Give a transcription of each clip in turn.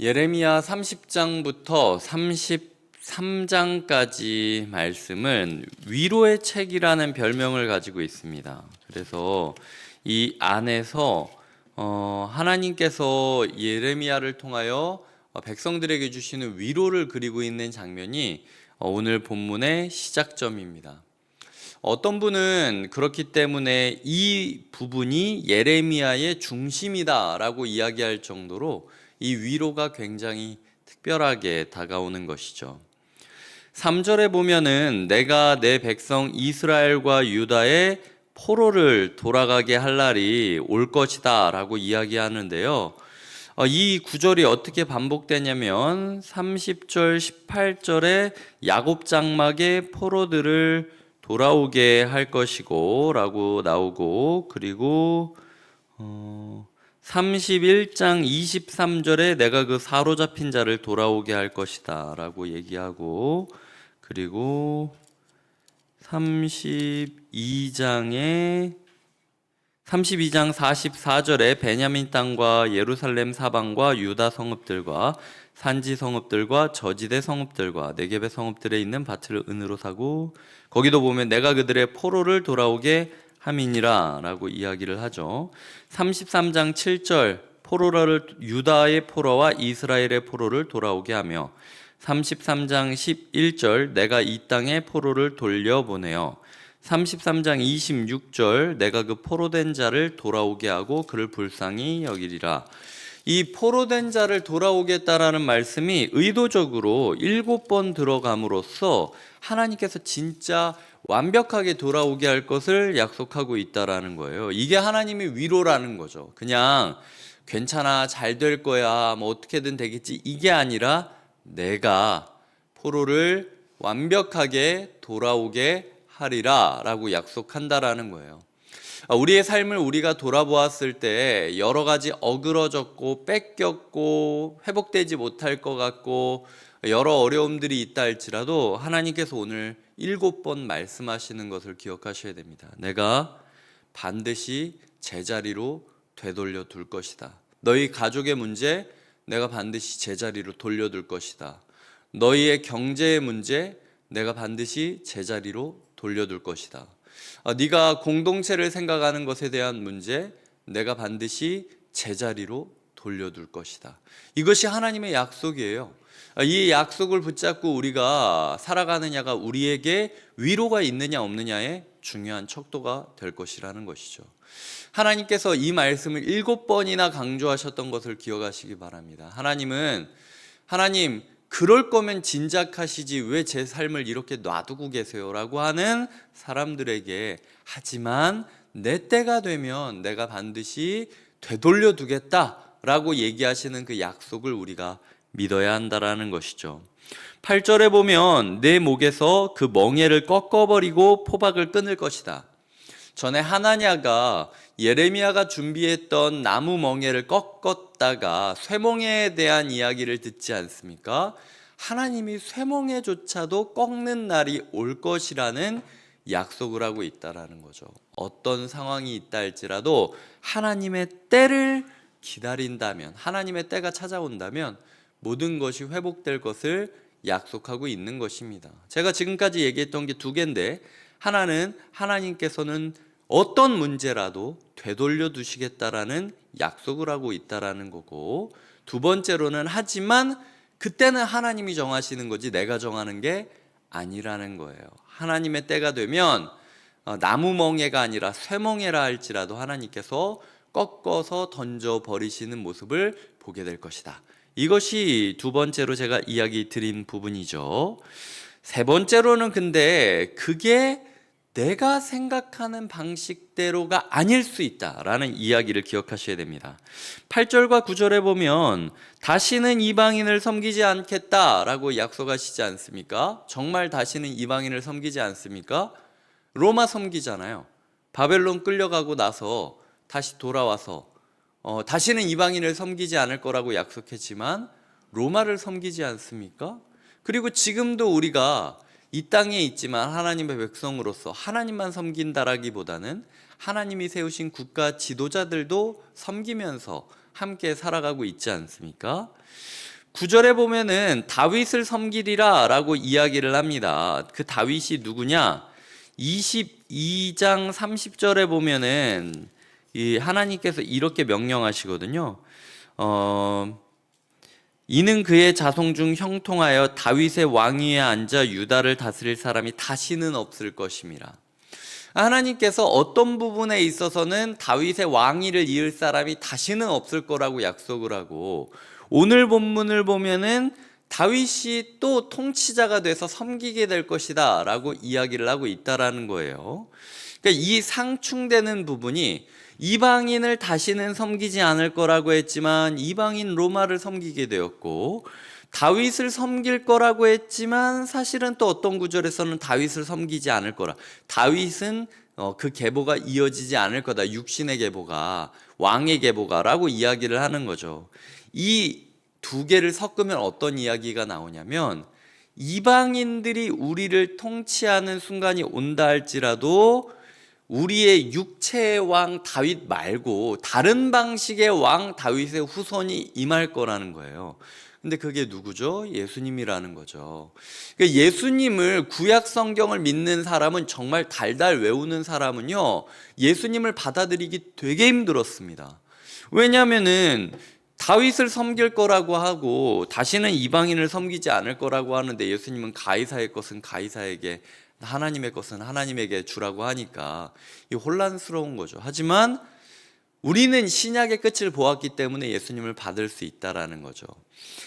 예레미야 30장부터 33장까지 말씀은 위로의 책이라는 별명을 가지고 있습니다. 그래서 이 안에서 하나님께서 예레미야를 통하여 백성들에게 주시는 위로를 그리고 있는 장면이 오늘 본문의 시작점입니다. 어떤 분은 그렇기 때문에 이 부분이 예레미야의 중심이다라고 이야기할 정도로 이 위로가 굉장히 특별하게 다가오는 것이죠. 3절에 보면은 내가 내 백성 이스라엘과 유다의 포로를 돌아가게 할 날이 올 것이다 라고 이야기하는데요. 이 구절이 어떻게 반복되냐면 30절, 18절에 야곱 장막의 포로들을 돌아오게 할 것이고 라고 나오고, 그리고 31장 23절에 내가 그 사로잡힌 자를 돌아오게 할 것이다 라고 얘기하고, 그리고 32장 44절에 베냐민 땅과 예루살렘 사방과 유다 성읍들과 산지 성읍들과 저지대 성읍들과 네겝의 성읍들에 있는 밭을 은으로 사고, 거기도 보면 내가 그들의 포로를 돌아오게 함이니라 라고 이야기를 하죠. 33장 7절 포로를 유다의 포로와 이스라엘의 포로를 돌아오게 하며, 33장 11절 내가 이 땅의 포로를 돌려보내어 33장 26절 내가 그 포로된 자를 돌아오게 하고 그를 불쌍히 여기리라. 이 포로된 자를 돌아오겠다라는 말씀이 의도적으로 7번 들어감으로써 하나님께서 진짜 완벽하게 돌아오게 할 것을 약속하고 있다라는 거예요. 이게 하나님의 위로라는 거죠. 그냥 괜찮아, 잘 될 거야, 뭐 어떻게든 되겠지, 이게 아니라 내가 포로를 완벽하게 돌아오게 하리라 라고 약속한다라는 거예요. 우리의 삶을 우리가 돌아보았을 때 여러 가지 어그러졌고 뺏겼고 회복되지 못할 것 같고 여러 어려움들이 있다 할지라도 하나님께서 오늘 7번 말씀하시는 것을 기억하셔야 됩니다. 내가 반드시 제자리로 되돌려 둘 것이다. 너희 가족의 문제 내가 반드시 제자리로 돌려둘 것이다. 너희의 경제의 문제 내가 반드시 제자리로 돌려둘 것이다. 네가 공동체를 생각하는 것에 대한 문제 내가 반드시 제자리로 돌려둘 것이다. 이것이 하나님의 약속이에요. 이 약속을 붙잡고 우리가 살아가느냐가 우리에게 위로가 있느냐 없느냐의 중요한 척도가 될 것이라는 것이죠. 하나님께서 이 말씀을 7번이나 강조하셨던 것을 기억하시기 바랍니다. 하나님 그럴 거면 진작하시지 왜 제 삶을 이렇게 놔두고 계세요? 라고 하는 사람들에게 하지만 내 때가 되면 내가 반드시 되돌려 두겠다 라고 얘기하시는 그 약속을 우리가 믿어야 한다라는 것이죠. 8절에 보면 내 목에서 그 멍에를 꺾어버리고 포박을 끊을 것이다. 전에 하나냐가 예레미야가 준비했던 나무 멍에를 꺾었다가 쇠멍에에 대한 이야기를 듣지 않습니까? 하나님이 쇠멍에조차도 꺾는 날이 올 것이라는 약속을 하고 있다라는 거죠. 어떤 상황이 있다 할지라도 하나님의 때를 기다린다면, 하나님의 때가 찾아온다면 모든 것이 회복될 것을 약속하고 있는 것입니다. 제가 지금까지 얘기했던 게 2개인데, 하나는 하나님께서는 어떤 문제라도 되돌려 두시겠다라는 약속을 하고 있다라는 거고, 2번째로는 하지만 그때는 하나님이 정하시는 거지 내가 정하는 게 아니라는 거예요. 하나님의 때가 되면 나무 멍에가 아니라 쇠멍에라 할지라도 하나님께서 꺾어서 던져 버리시는 모습을 보게 될 것이다. 이것이 2번째로 제가 이야기 드린 부분이죠. 3번째로는 근데 그게 내가 생각하는 방식대로가 아닐 수 있다라는 이야기를 기억하셔야 됩니다. 8절과 9절에 보면 다시는 이방인을 섬기지 않겠다라고 약속하시지 않습니까? 정말 다시는 이방인을 섬기지 않습니까? 로마 섬기잖아요. 바벨론 끌려가고 나서 다시 돌아와서 다시는 이방인을 섬기지 않을 거라고 약속했지만 로마를 섬기지 않습니까? 그리고 지금도 우리가 이 땅에 있지만 하나님의 백성으로서 하나님만 섬긴다라기보다는 하나님이 세우신 국가 지도자들도 섬기면서 함께 살아가고 있지 않습니까? 9절에 보면은 다윗을 섬기리라 라고 이야기를 합니다. 그 다윗이 누구냐? 22장 30절에 보면은 이 하나님께서 이렇게 명령하시거든요. 이는 그의 자손 중 형통하여 다윗의 왕위에 앉아 유다를 다스릴 사람이 다시는 없을 것임이라. 하나님께서 어떤 부분에 있어서는 다윗의 왕위를 이을 사람이 다시는 없을 거라고 약속을 하고, 오늘 본문을 보면은 다윗이 또 통치자가 돼서 섬기게 될 것이다 라고 이야기를 하고 있다라는 거예요. 그러니까 이 상충되는 부분이 이방인을 다시는 섬기지 않을 거라고 했지만 이방인 로마를 섬기게 되었고, 다윗을 섬길 거라고 했지만 사실은 또 어떤 구절에서는 다윗을 섬기지 않을 거라, 다윗은 그 계보가 이어지지 않을 거다, 육신의 계보가, 왕의 계보가 라고 이야기를 하는 거죠. 이 두 개를 섞으면 어떤 이야기가 나오냐면, 이방인들이 우리를 통치하는 순간이 온다 할지라도 우리의 육체의 왕 다윗 말고 다른 방식의 왕 다윗의 후손이 임할 거라는 거예요. 근데 그게 누구죠? 예수님이라는 거죠. 그러니까 예수님을, 구약 성경을 믿는 사람은, 정말 달달 외우는 사람은요, 예수님을 받아들이기 되게 힘들었습니다. 왜냐하면은 다윗을 섬길 거라고 하고 다시는 이방인을 섬기지 않을 거라고 하는데, 예수님은 가이사의 것은 가이사에게, 하나님의 것은 하나님에게 주라고 하니까 이 혼란스러운 거죠. 하지만 우리는 신약의 끝을 보았기 때문에 예수님을 받을 수 있다라는 거죠.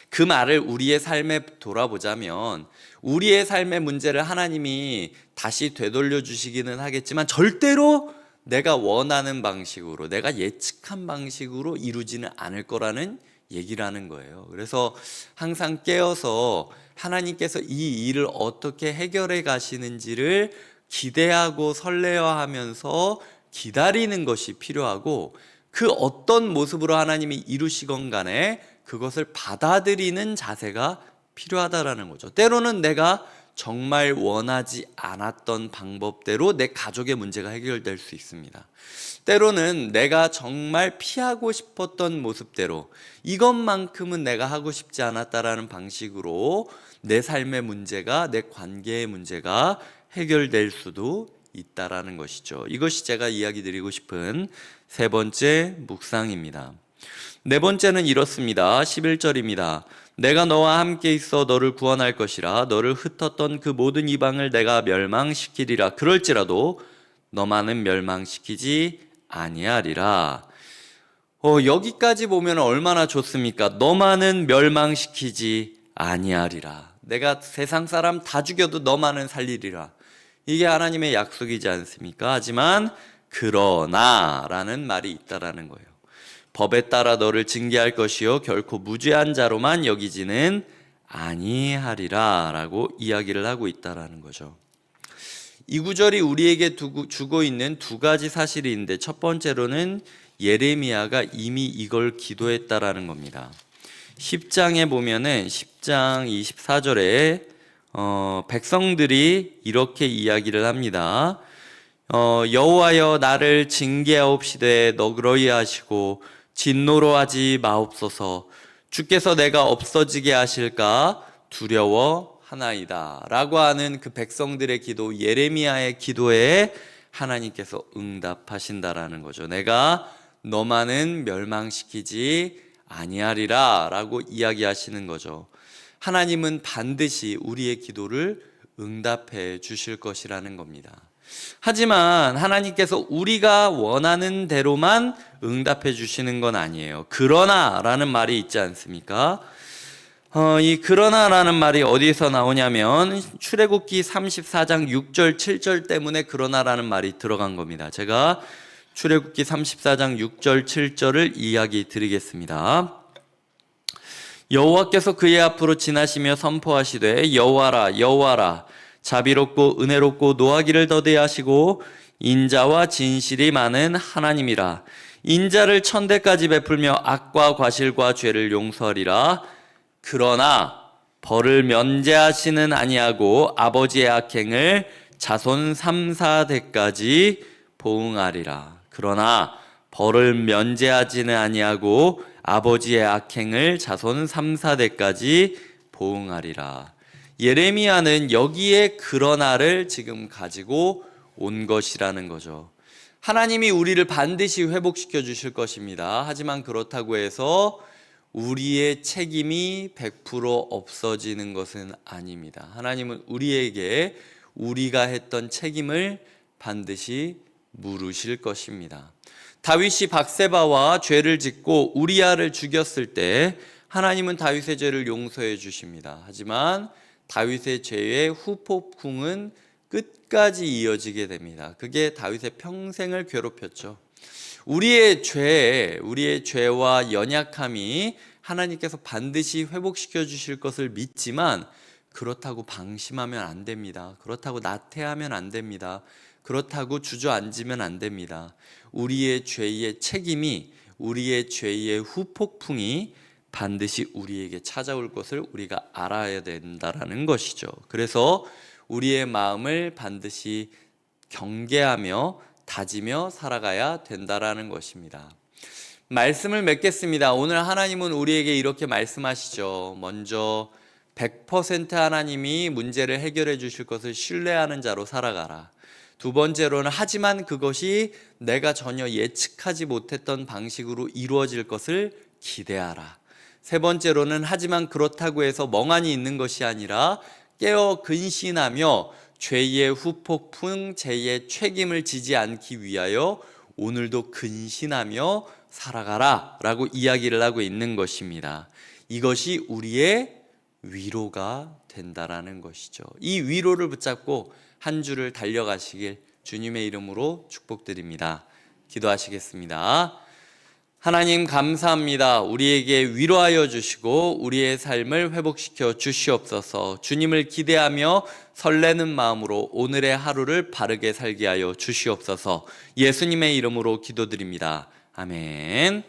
그 말을 우리의 삶에 돌아보자면, 우리의 삶의 문제를 하나님이 다시 되돌려 주시기는 하겠지만 절대로 내가 원하는 방식으로, 내가 예측한 방식으로 이루지는 않을 거라는 얘기라는 거예요. 그래서 항상 깨어서 하나님께서 이 일을 어떻게 해결해 가시는지를 기대하고 설레어하면서 기다리는 것이 필요하고, 그 어떤 모습으로 하나님이 이루시건 간에 그것을 받아들이는 자세가 필요하다라는 거죠. 때로는 내가 정말 원하지 않았던 방법대로 내 가족의 문제가 해결될 수 있습니다. 때로는 내가 정말 피하고 싶었던 모습대로, 이것만큼은 내가 하고 싶지 않았다라는 방식으로 내 삶의 문제가, 내 관계의 문제가 해결될 수도 있다라는 것이죠. 이것이 제가 이야기 드리고 싶은 세 번째 묵상입니다. 네 번째는 이렇습니다. 11절입니다. 내가 너와 함께 있어 너를 구원할 것이라. 너를 흩었던 그 모든 이방을 내가 멸망시키리라. 그럴지라도 너만은 멸망시키지 아니하리라. 여기까지 보면 얼마나 좋습니까? 너만은 멸망시키지 아니하리라. 내가 세상 사람 다 죽여도 너만은 살리리라. 이게 하나님의 약속이지 않습니까? 하지만 그러나 라는 말이 있다라는 거예요. 법에 따라 너를 징계할 것이요 결코 무죄한 자로만 여기지는 아니하리라 라고 이야기를 하고 있다라는 거죠. 이 구절이 우리에게 주고 있는 두 가지 사실이 있는데, 첫 번째로는 예레미야가 이미 이걸 기도했다라는 겁니다. 10장에 보면은 10장 24절에 백성들이 이렇게 이야기를 합니다. 여호와여 나를 징계하옵시되 너그러이 하시고 진노로 하지 마옵소서. 주께서 내가 없어지게 하실까 두려워하나이다 라고 하는 그 백성들의 기도, 예레미야의 기도에 하나님께서 응답하신다라는 거죠. 내가 너만은 멸망시키지 아니하리라 라고 이야기하시는 거죠. 하나님은 반드시 우리의 기도를 응답해 주실 것이라는 겁니다. 하지만 하나님께서 우리가 원하는 대로만 응답해 주시는 건 아니에요. 그러나 라는 말이 있지 않습니까? 이 그러나 라는 말이 어디서 나오냐면 출애굽기 34장 6절 7절 때문에 그러나 라는 말이 들어간 겁니다. 제가 출애굽기 34장 6절 7절을 이야기 드리겠습니다. 여호와께서 그의 앞으로 지나시며 선포하시되 여호와라 여호와라 자비롭고 은혜롭고 노하기를 더디하시고 인자와 진실이 많은 하나님이라. 인자를 천대까지 베풀며 악과 과실과 죄를 용서하리라. 그러나 벌을 면제하시는 아니하고 아버지의 악행을 자손 3, 4대까지 보응하리라. 그러나 벌을 면제하지는 아니하고 아버지의 악행을 자손 3, 4대까지 보응하리라. 예레미야는 여기에 그러나를 지금 가지고 온 것이라는 거죠. 하나님이 우리를 반드시 회복시켜 주실 것입니다. 하지만 그렇다고 해서 우리의 책임이 100% 없어지는 것은 아닙니다. 하나님은 우리에게 우리가 했던 책임을 반드시 물으실 것입니다. 다윗이 박세바와 죄를 짓고 우리아를 죽였을 때 하나님은 다윗의 죄를 용서해 주십니다. 하지만 다윗의 죄의 후폭풍은 끝까지 이어지게 됩니다. 그게 다윗의 평생을 괴롭혔죠. 우리의 죄와 연약함이 하나님께서 반드시 회복시켜 주실 것을 믿지만 그렇다고 방심하면 안 됩니다. 그렇다고 나태하면 안 됩니다. 그렇다고 주저앉으면 안 됩니다. 우리의 죄의 책임이, 우리의 죄의 후폭풍이 반드시 우리에게 찾아올 것을 우리가 알아야 된다라는 것이죠. 그래서 우리의 마음을 반드시 경계하며 다지며 살아가야 된다라는 것입니다. 말씀을 맺겠습니다. 오늘 하나님은 우리에게 이렇게 말씀하시죠. 먼저 100% 하나님이 문제를 해결해 주실 것을 신뢰하는 자로 살아가라. 두 번째로는 하지만 그것이 내가 전혀 예측하지 못했던 방식으로 이루어질 것을 기대하라. 세 번째로는 하지만 그렇다고 해서 멍하니 있는 것이 아니라 깨어 근신하며 죄의 후폭풍, 죄의 책임을 지지 않기 위하여 오늘도 근신하며 살아가라 라고 이야기를 하고 있는 것입니다. 이것이 우리의 위로가 된다라는 것이죠. 이 위로를 붙잡고 한 주를 달려가시길 주님의 이름으로 축복드립니다. 기도하시겠습니다. 하나님 감사합니다. 우리에게 위로하여 주시고 우리의 삶을 회복시켜 주시옵소서. 주님을 기대하며 설레는 마음으로 오늘의 하루를 바르게 살게 하여 주시옵소서. 예수님의 이름으로 기도드립니다. 아멘.